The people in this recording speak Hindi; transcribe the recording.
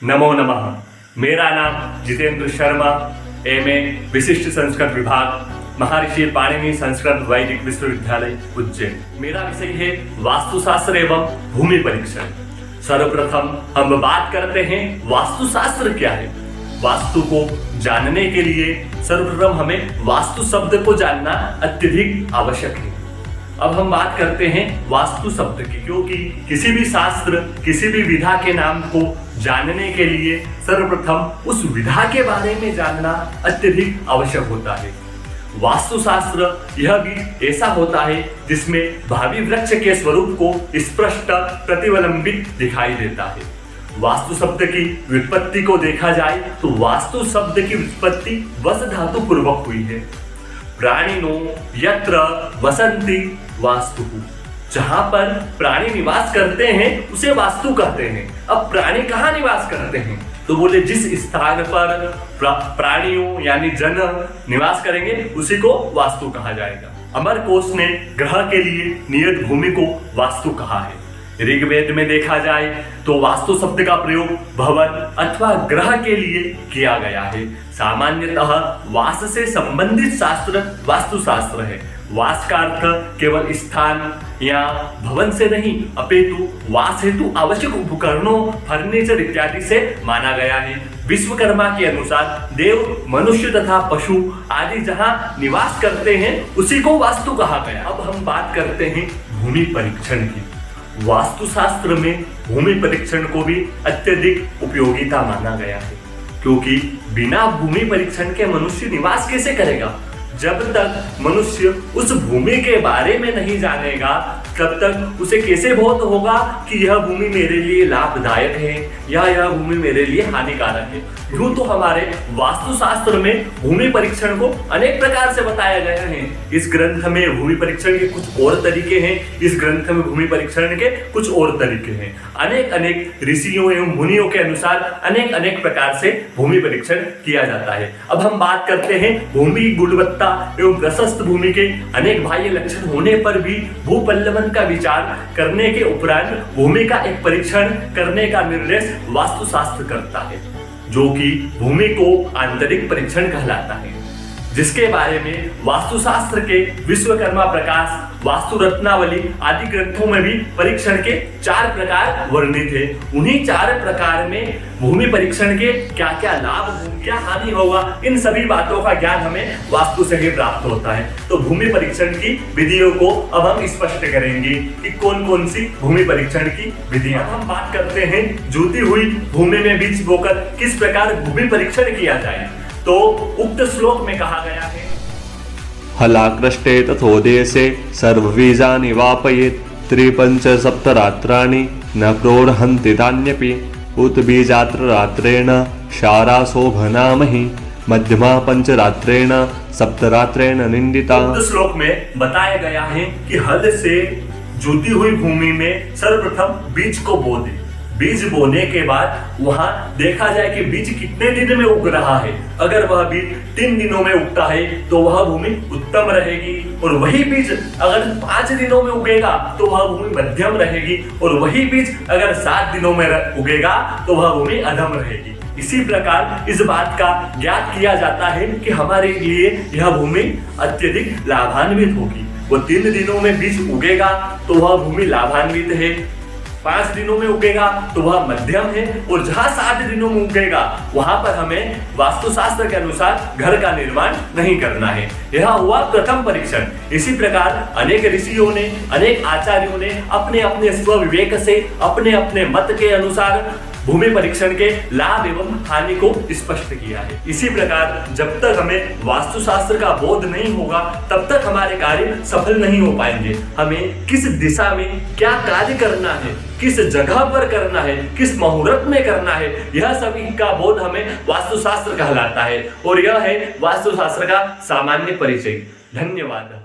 नमो नमः। मेरा नाम जितेंद्र शर्मा, एमए विशिष्ट संस्कृत विभाग, महर्षि पाणिनि संस्कृत वैदिक विश्वविद्यालय उज्जैन। मेरा विषय है वास्तुशास्त्र एवं भूमि परीक्षण। सर्वप्रथम हम बात करते हैं वास्तुशास्त्र क्या है। वास्तु को जानने के लिए सर्वप्रथम हमें वास्तु शब्द को जानना अत्यधिक आवश्यक है। अब हम बात करते हैं वास्तु शब्द की, क्योंकि किसी भी शास्त्र, किसी भी विधा के नाम को जानने के लिए सर्वप्रथम उस विधा के बारे में जानना अत्यधिक आवश्यक होता है। वास्तुशास्त्र यह भी ऐसा होता है जिसमें भावी वृक्ष के स्वरूप को स्पष्ट प्रतिबिंबित दिखाई देता है। वास्तु शब्द की व्युत्पत्ति को देखा जाए तो वास्तु शब्द की व्युत्पत्ति वस धातु पूर्वक हुई है। प्राणिनो यत्र वसंति वास्तु, जहां पर प्राणी निवास करते हैं उसे वास्तु कहते हैं। अब प्राणी कहाँ निवास करते हैं, तो बोले जिस स्थान पर प्राणियों यानी जन निवास करेंगे उसी को वास्तु कहा जाएगा। अमरकोश ने ग्रह के लिए नियत भूमि को वास्तु कहा है। ऋग्वेद में देखा जाए तो वास्तु शब्द का प्रयोग भवन अथवा ग्रह के लिए किया गया है। सामान्यतः वास से संबंधित शास्त्र वास्तुशास्त्र है। वास का अर्थ केवल स्थान या भवन से नहीं अपितु वास हेतु आवश्यक उपकरणों, फर्नीचर इत्यादि से माना गया है। विश्वकर्मा के अनुसार देव, मनुष्य तथा पशु आदि जहां निवास करते हैं उसी को वास्तु कहा गया। अब हम बात करते हैं भूमि परीक्षण की। वास्तुशास्त्र में भूमि परीक्षण को भी अत्यधिक उपयोगिता माना गया है, क्योंकि बिना भूमि परीक्षण के मनुष्य निवास कैसे करेगा। जब तक मनुष्य उस भूमि के बारे में नहीं जानेगा तब तक उसे कैसे बोध होगा कि यह भूमि मेरे लिए लाभदायक है या यह भूमि मेरे लिए हानिकारक है। यूं तो हमारे वास्तुशास्त्र में भूमि परीक्षण को अनेक प्रकार से बताया गया है। इस ग्रंथ में भूमि परीक्षण के कुछ और तरीके हैं, इस ग्रंथ में भूमि परीक्षण के कुछ और तरीके हैं। अनेक अनेक ऋषियों एवं मुनियों के अनुसार अनेक अनेक प्रकार से भूमि परीक्षण किया जाता है। अब हम बात करते हैं भूमि गुणवत्ता एवं प्रशस्त भूमि के अनेक बाह्य लक्षण होने पर भी भूपल्लवन का विचार करने के उपरांत भूमि का एक परीक्षण करने का निर्देश वास्तुशास्त्र करता है, जो कि भूमि को आंतरिक परीक्षण कहलाता है, जिसके बारे में वास्तुशास्त्र के विश्वकर्मा प्रकाश, वास्तु रत्नावली आदि ग्रंथों में भी परीक्षण के 4 प्रकार वर्णित है। उन्हीं 4 प्रकार में भूमि परीक्षण के क्या क्या लाभ, क्या हानि होगा, इन सभी बातों का ज्ञान हमें वास्तु से ही प्राप्त होता है। तो भूमि परीक्षण की विधियों को अब हम स्पष्ट करेंगे कि कौन कौन सी भूमि परीक्षण की विधियां। हम बात करते हैं जुती हुई भूमि में बीज बोकर किस प्रकार भूमि परीक्षण किया जाए। तो उक्त श्लोक में कहा गया है, हलाकृष्टे तथोदेशे सर्वबीजानि वापयेत् त्रिपंच सप्तरात्राणि न प्रोरहन्ति तान्यपि उत बीजात्र रात्रेण शाराशोभनामहि मध्यमा पंचरात्रेण सप्तरात्रेण निंदिता। उक्त श्लोक में बताया गया है कि हल से जुती हुई भूमि में सर्वप्रथम बीज को बो दे। बीज बोने के बाद वहां देखा जाए कि बीज कितने दिन में उग रहा है। अगर वह बीज 3 दिनों में उगता है तो वह भूमि उत्तम रहेगी, और वही बीज अगर 5 दिनों में उगेगा तो वह भूमि मध्यम रहेगी, और वही बीज अगर 7 दिनों में उगेगा तो वह भूमि अधम रहेगी। इसी प्रकार इस बात का ज्ञात किया जाता है कि हमारे लिए यह भूमि अत्यधिक लाभान्वित होगी। वो 3 दिनों में बीज उगेगा तो वह भूमि लाभान्वित है, 5 दिनों में उगेगा तो वह मध्यम है, और जहां 7 दिनों में उगेगा वहां पर हमें वास्तुशास्त्र के अनुसार घर का निर्माण नहीं करना है। यह हुआ प्रथम परीक्षण। इसी प्रकार अनेक ऋषियों ने, अनेक आचार्यों ने अपने अपने स्वविवेक से, अपने अपने मत के अनुसार भूमि परीक्षण के लाभ एवं हानि को स्पष्ट किया है। इसी प्रकार जब तक हमें वास्तुशास्त्र का बोध नहीं होगा तब तक हमारे कार्य सफल नहीं हो पाएंगे। हमें किस दिशा में क्या कार्य करना है, किस जगह पर करना है, किस मुहूर्त में करना है, यह सभी का बोध हमें वास्तुशास्त्र कहलाता है, और यह है वास्तुशास्त्र का सामान्य परिचय। धन्यवाद।